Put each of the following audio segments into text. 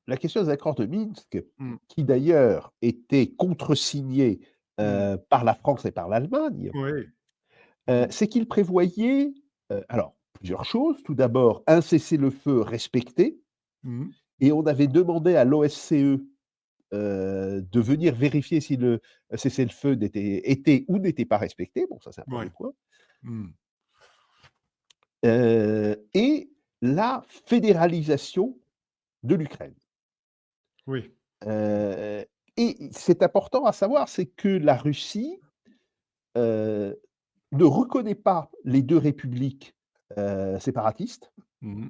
la question des accords de Minsk, Mmh. qui d'ailleurs étaient contresignés, Mmh. par la France et par l'Allemagne, Oui. Mmh. c'est qu'ils prévoyaient, alors plusieurs choses. Tout d'abord, un cessez-le-feu respecté Mmh. et on avait demandé à l'OSCE, de venir vérifier si le cessez-le-feu était ou n'était pas respecté. Bon, ça, c'est un premier Ouais. point. Mmh. Et la fédéralisation de l'Ukraine. Oui. Heu et c'est important à savoir, c'est que la Russie, heu, ne reconnaît pas les 2 républiques, séparatistes, Mmh.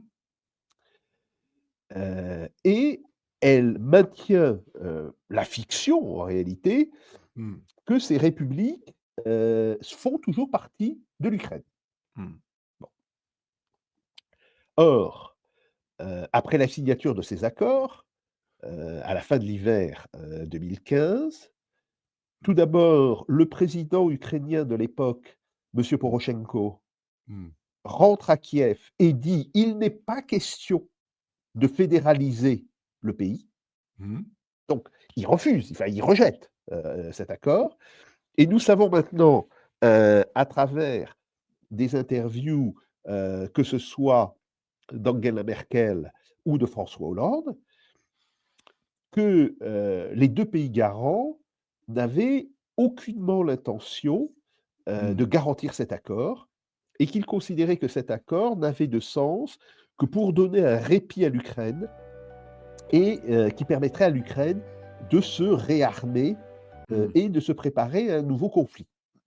et elle maintient, la fiction en réalité, Mmh. que ces républiques, font toujours partie de l'Ukraine. Mmh. Bon. Or, après la signature de ces accords, à la fin de l'hiver, 2015, tout d'abord, le président ukrainien de l'époque, monsieur Mmh. Porochenko, Mmh. rentre à Kiev et dit: «Il n'est pas question de fédéraliser le pays». Mmh. Donc il refuse, enfin il rejette, cet accord et nous savons maintenant, à travers des interviews, que ce soit d'Angela Merkel ou de François Hollande, que, les 2 pays garants n'avaient aucunement l'intention, Mmh. de garantir cet accord et qu'ils considéraient que cet accord n'avait de sens que pour donner un répit à l'Ukraine et qui permettrait à l'Ukraine de se réarmer, Mmh. et de se préparer à un nouveau conflit.